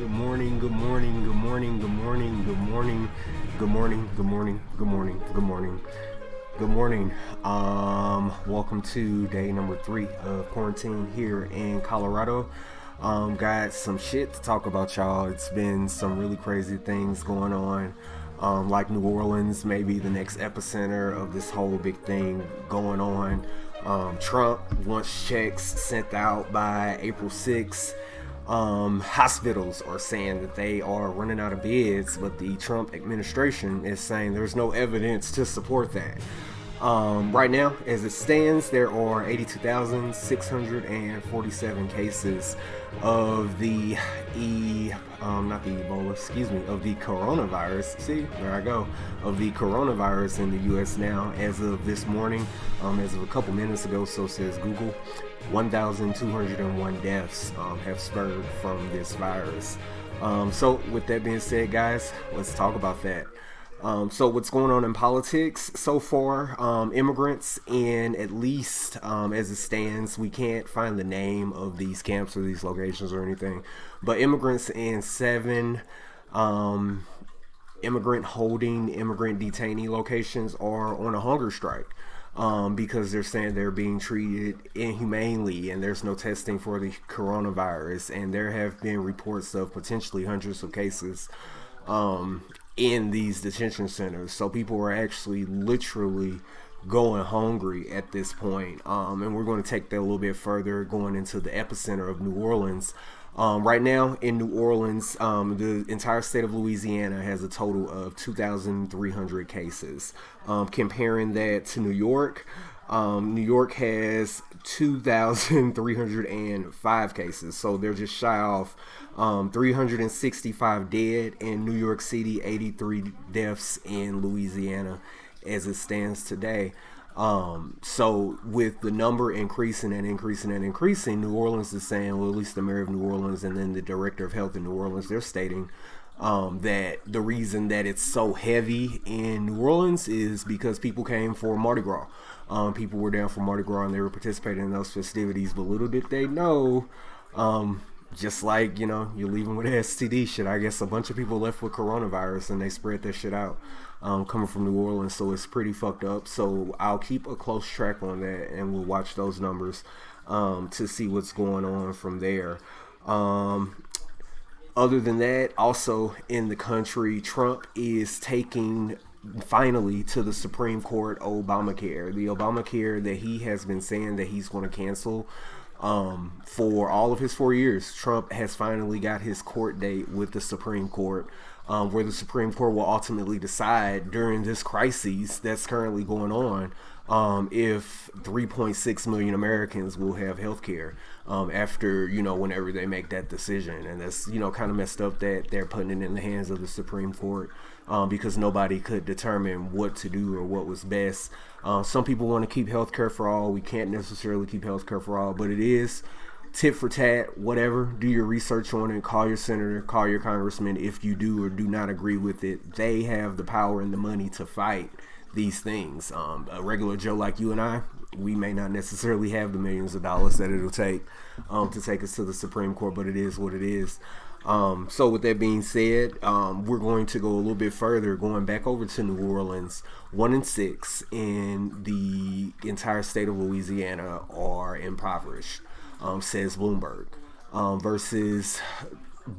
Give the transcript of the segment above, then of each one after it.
Good morning, good morning, good morning, good morning, good morning, good morning, good morning, good morning, good morning, good morning. Welcome to day number 3 of quarantine here in Colorado. Got some shit to talk about, y'all. It's been some really crazy things going on. Like New Orleans, maybe the next epicenter of this whole big thing going on. Trump wants checks sent out by April 6th. Hospitals are saying that they are running out of beds, but the Trump administration is saying there's no evidence to support that. Right now, as it stands, there are 82,647 cases of not the Ebola, excuse me, of the coronavirus. See, there I go, of the coronavirus in the U.S. now, as of this morning, as of a couple minutes ago, so says Google. 1,201 deaths have spurred from this virus. So, with that being said, guys, let's talk about that. So what's going on in politics so far? Immigrants in, at least as it stands, we can't find the name of these camps or these locations or anything, but immigrants in 7 immigrant detainee locations are on a hunger strike. Because they're saying they're being treated inhumanely and there's no testing for the coronavirus, and there have been reports of potentially hundreds of cases in these detention centers. So people are actually literally going hungry at this point. And we're going to take that a little bit further, going into the epicenter of New Orleans. Right now in New Orleans, the entire state of Louisiana has a total of 2,300 cases. Comparing that to New York, New York has 2,305 cases. So they're just shy of 365 dead in New York City, 83 deaths in Louisiana as it stands today. So with the number increasing and increasing and increasing, New Orleans is saying, well, at least the mayor of New Orleans and then the director of health in New Orleans, they're stating that the reason that it's so heavy in New Orleans is because people came for Mardi Gras. People were down for Mardi Gras and they were participating in those festivities, but little did they know, just like, you're leaving with STD shit. I guess a bunch of people left with coronavirus and they spread that shit out, coming from New Orleans. So it's pretty fucked up. So I'll keep a close track on that and we'll watch those numbers to see what's going on from there. Other than that, also in the country, Trump is taking finally to the Supreme Court Obamacare. The Obamacare that he has been saying that he's going to cancel for all of his 4 years. Trump has finally got his court date with the Supreme Court, where the Supreme Court will ultimately decide during this crisis that's currently going on, if 3.6 million Americans will have health care after, whenever they make that decision. And that's, kind of messed up that they're putting it in the hands of the Supreme Court, because nobody could determine what to do or what was best. Some people want to keep healthcare for all. We can't necessarily keep healthcare for all, but it is tit for tat, whatever. Do your research on it. Call your senator, call your congressman if you do or do not agree with it. They have the power and the money to fight these things. A regular Joe like you and I, we may not necessarily have the millions of dollars that it'll take to take us to the Supreme Court, but it is what it is. So with that being said, we're going to go a little bit further, going back over to New Orleans. 1 in 6 in the entire state of Louisiana are impoverished, says Bloomberg, versus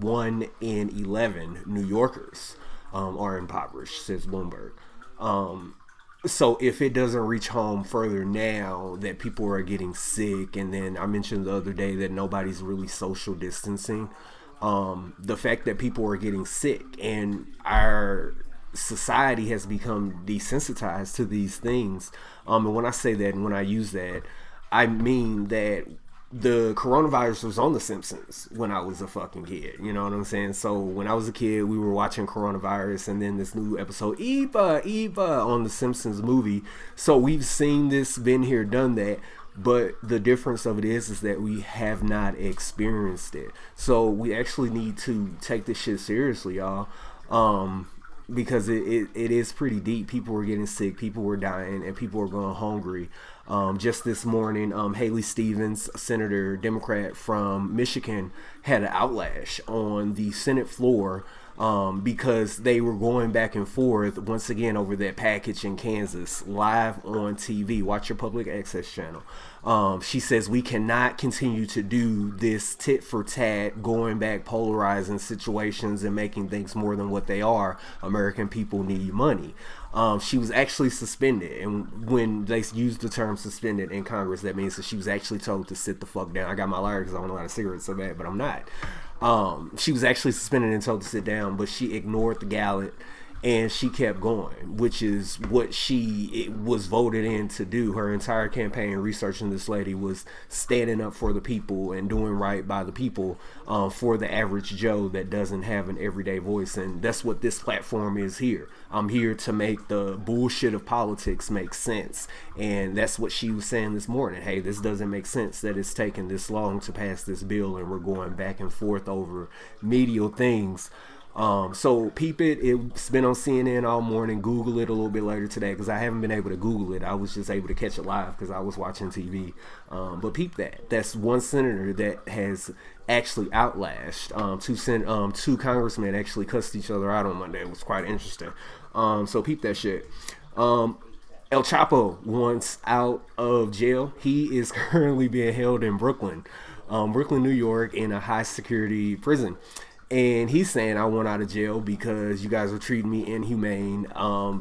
1 in 11 New Yorkers are impoverished, says Bloomberg. So if it doesn't reach home further now that people are getting sick, and then I mentioned the other day that nobody's really social distancing, the fact that people are getting sick and our society has become desensitized to these things. And when I say that and when I use that, I mean that the coronavirus was on The Simpsons when I was a fucking kid. You know what I'm saying? So when I was a kid, we were watching coronavirus and then this new episode, Eva, on The Simpsons movie. So we've seen this, been here, done that. But the difference of it is that we have not experienced it. So we actually need to take this shit seriously, y'all. because it is pretty deep. People were getting sick, people were dying, and people were going hungry. Just this morning, Haley Stevens, a senator, Democrat from Michigan, had an outlash on the Senate floor because they were going back and forth once again over that package in Kansas, live on TV. Watch your public access channel. She says we cannot continue to do this tit for tat, going back, polarizing situations and making things more than what they are. American people need money. She was actually suspended, and when they used the term suspended in Congress, that means that she was actually told to sit the fuck down. I got my lighter because I want a lot of cigarettes so bad, but I'm not. She was actually suspended and told to sit down, but she ignored the ballot and she kept going, which is what she was voted in to do. Her entire campaign, researching this lady, was standing up for the people and doing right by the people, for the average Joe that doesn't have an everyday voice. And that's what this platform is here. I'm here to make the bullshit of politics make sense. And that's what she was saying this morning. Hey, this doesn't make sense that it's taken this long to pass this bill and we're going back and forth over medial things. So peep it. It's been on CNN all morning. Google it a little bit later today because I haven't been able to Google it. I was just able to catch it live because I was watching TV. But peep that. That's one senator that has actually outlashed. Two congressmen actually cussed each other out on Monday. It was quite interesting. So peep that shit. El Chapo wants out of jail. He is currently being held in Brooklyn, New York, in a high security prison. And he's saying, I want out of jail because you guys are treating me inhumane.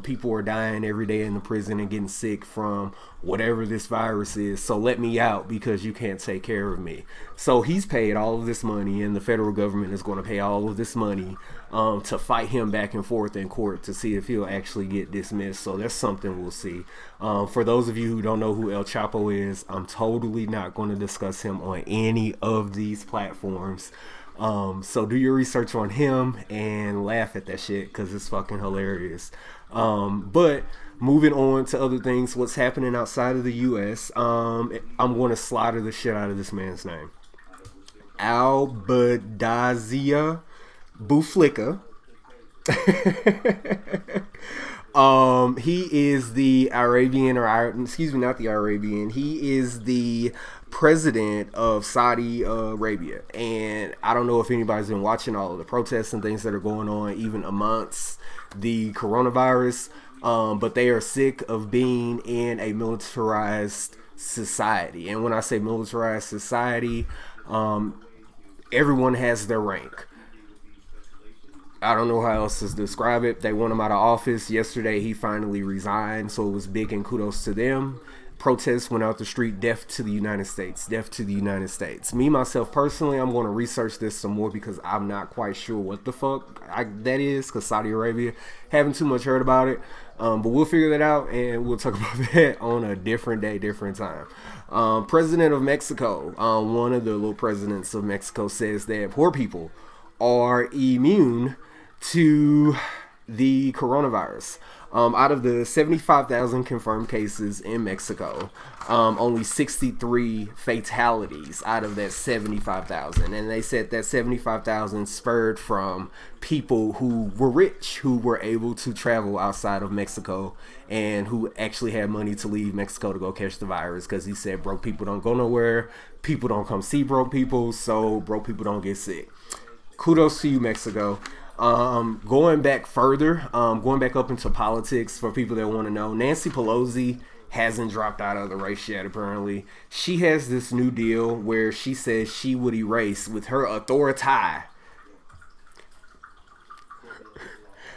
People are dying every day in the prison and getting sick from whatever this virus is. So let me out because you can't take care of me. So he's paid all of this money, and the federal government is going to pay all of this money to fight him back and forth in court to see if he'll actually get dismissed. So that's something we'll see. For those of you who don't know who El Chapo is, I'm totally not going to discuss him on any of these platforms. So do your research on him and laugh at that shit because it's fucking hilarious. But moving on to other things, what's happening outside of the U.S., I'm going to slaughter the shit out of this man's name. Albadazia Bouflika. He is the Arabian, not the Arabian. He is the president of Saudi Arabia, and I don't know if anybody's been watching all of the protests and things that are going on, even amongst the coronavirus. But they are sick of being in a militarized society, and when I say militarized society, everyone has their rank. I don't know how else to describe it. They want him out of office. Yesterday, he finally resigned, so it was big, and kudos to them. Protests went out the street. Death to the United States. Death to the United States. Me, myself, personally, I'm going to research this some more because I'm not quite sure what the fuck that is, because Saudi Arabia, haven't too much heard about it. But we'll figure that out, and we'll talk about that on a different day, different time. President of Mexico, one of the little presidents of Mexico, says that poor people are immune to the coronavirus. Out of the 75,000 confirmed cases in Mexico, only 63 fatalities out of that 75,000. And they said that 75,000 spurred from people who were rich, who were able to travel outside of Mexico, and who actually had money to leave Mexico to go catch the virus. Because he said broke people don't go nowhere, people don't come see broke people, so broke people don't get sick. Kudos to you, Mexico. Going back further, going back up into politics for people that want to know, Nancy Pelosi hasn't dropped out of the race yet, apparently. She has this new deal where she says she would erase, with her authority,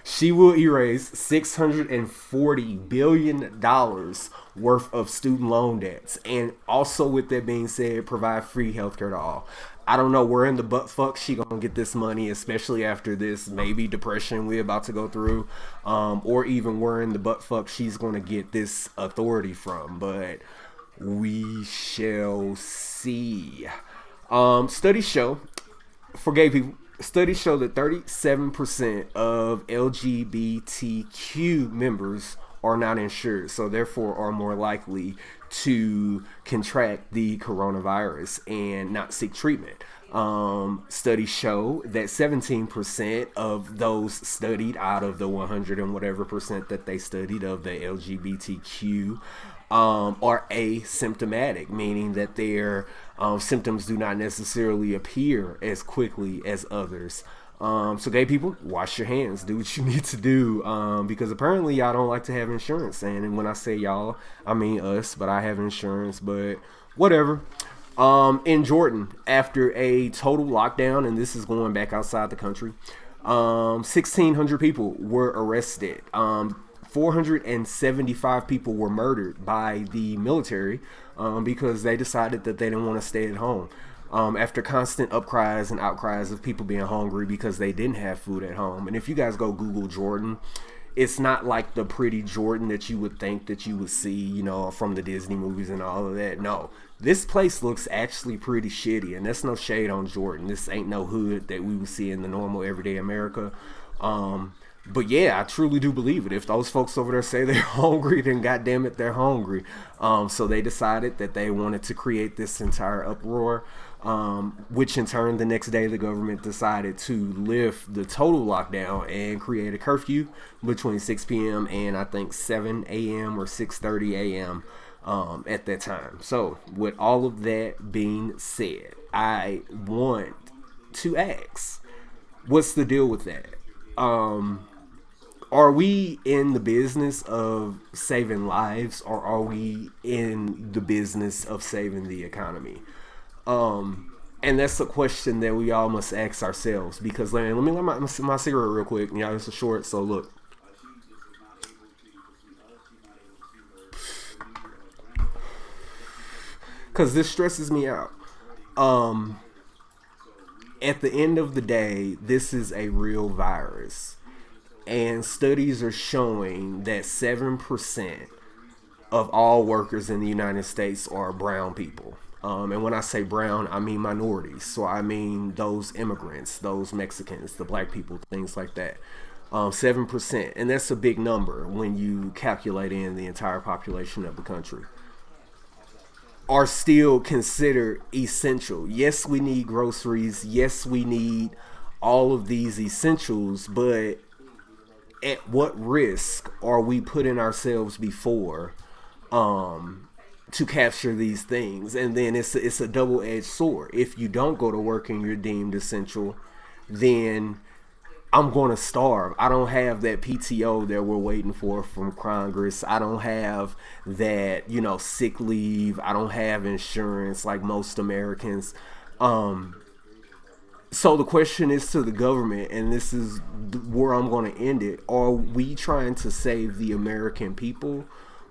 she will erase $640 billion worth of student loan debts. And also, with that being said, provide free healthcare to all. I don't know where in the butt fuck she gonna get this money, especially after this maybe depression we're about to go through, or even where in the butt fuck she's gonna get this authority from, but we shall see. Studies show, for gay people, studies show that 37% of LGBTQ members are not insured, so therefore are more likely to contract the coronavirus and not seek treatment. Studies show that 17% of those studied out of the 100 and whatever percent that they studied of the LGBTQ are asymptomatic, meaning that their symptoms do not necessarily appear as quickly as others. So gay people, wash your hands, do what you need to do, because apparently y'all don't like to have insurance. And when I say y'all, I mean us, but I have insurance, but whatever. In Jordan, after a total lockdown, and this is going back outside the country, 1,600 people were arrested. 475 people were murdered by the military because they decided that they didn't want to stay at home. After constant upcries and outcries of people being hungry because they didn't have food at home. And if you guys go Google Jordan, it's not like the pretty Jordan that you would think that you would see, you know, from the Disney movies and all of that. No, this place looks actually pretty shitty, and that's no shade on Jordan. This ain't no hood that we would see in the normal everyday America. But yeah, I truly do believe it. If those folks over there say they're hungry, then goddamn it, they're hungry. So they decided that they wanted to create this entire uproar, which in turn, the next day, the government decided to lift the total lockdown and create a curfew between 6 p.m. and I think 7 a.m. or 6:30 a.m. At that time. So with all of that being said, I want to ask, what's the deal with that? Are we in the business of saving lives, or are we in the business of saving the economy? And that's a question that we all must ask ourselves, because let me light my cigarette real quick. You know, it's a short, so look. Because this stresses me out. At the end of the day, this is a real virus. And studies are showing that 7% of all workers in the United States are brown people. And when I say brown, I mean minorities. So I mean those immigrants, those Mexicans, the black people, things like that. 7%. And that's a big number when you calculate in the entire population of the country. Are still considered essential. Yes, we need groceries. Yes, we need all of these essentials, but at what risk are we putting ourselves before to capture these things? And then it's a double-edged sword. If you don't go to work and you're deemed essential, then I'm going to starve. I don't have that PTO that we're waiting for from Congress. I don't have that, you know, sick leave. I don't have insurance like most Americans. So the question is to the government, and this is where I'm going to end it. Are we trying to save the American people,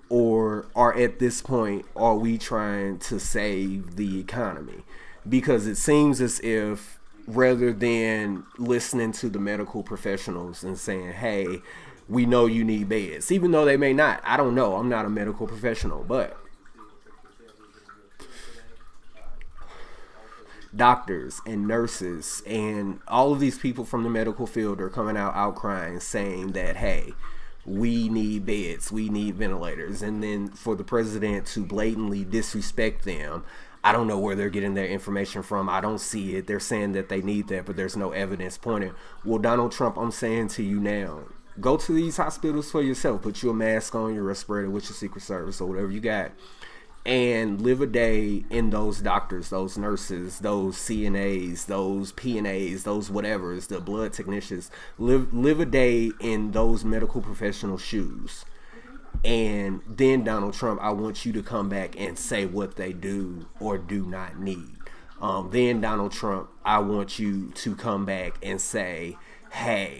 or at this point, are we trying to save the economy? Because it seems as if, rather than listening to the medical professionals and saying, hey, we know you need beds, even though they may not. I don't know. I'm not a medical professional, but doctors and nurses and all of these people from the medical field are coming out outcrying, saying that, hey, we need beds, we need ventilators. And then for the president to blatantly disrespect them, I don't know where they're getting their information from. I don't see it. They're saying that they need that, but there's no evidence pointing. Well, Donald Trump, I'm saying to you now, go to these hospitals for yourself. Put your mask on, your respirator with your Secret Service or whatever you got, and live a day in those doctors, those nurses, those CNAs, those PNAs, those whatevers, the blood technicians. Live a day in those medical professional shoes. And then, Donald Trump, I want you to come back and say what they do or do not need. Then, Donald Trump, I want you to come back and say, hey,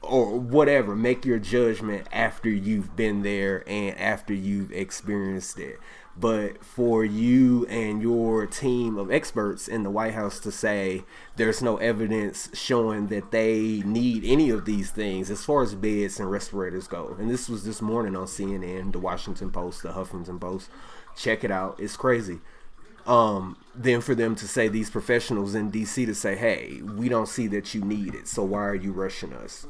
or whatever, make your judgment after you've been there and after you've experienced it. But for you and your team of experts in the White House to say there's no evidence showing that they need any of these things as far as beds and respirators go. And this was this morning on CNN, the Washington Post, the Huffington Post. Check it out. It's crazy. Then for them to say, these professionals in DC to say, hey, we don't see that you need it, so why are you rushing us?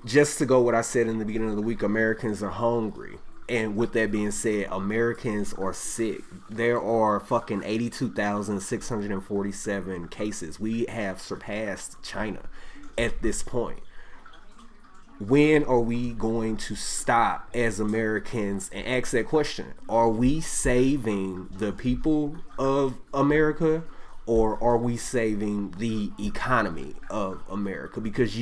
just to go what I said in the beginning of the week, Americans are hungry. And with that being said, Americans are sick. There are fucking 82,647 cases. We have surpassed China at this point. When are we going to stop as Americans and ask that question? Are we saving the people of America, or are we saving the economy of America? Because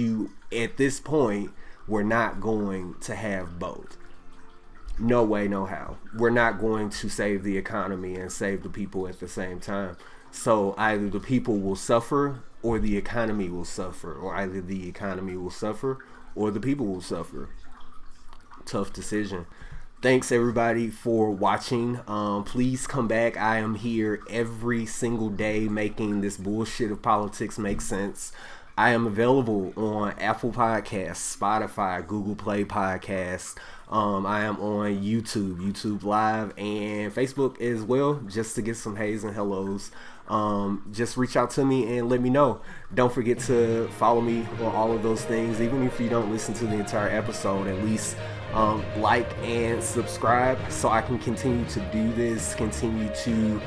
at this point, we're not going to have both. No way, no how. We're not going to save the economy and save the people at the same time. So either the people will suffer or the economy will suffer, or either the economy will suffer or the people will suffer. Tough decision. Thanks everybody for watching. Please come back. I am here every single day making this bullshit of politics make sense. I am available on Apple Podcasts, Spotify, Google Play Podcasts. I am on YouTube Live, and Facebook as well, just to get some hays and hellos. Just reach out to me and let me know. Don't forget to follow me on all of those things. Even if you don't listen to the entire episode, at least like and subscribe so I can continue to do this, continue to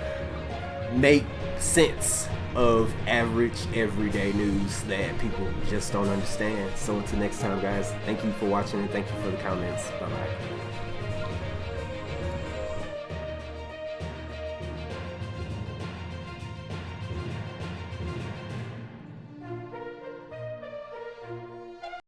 make sense of average everyday news that people just don't understand. So until next time, guys, thank you for watching and thank you for the comments. Bye bye.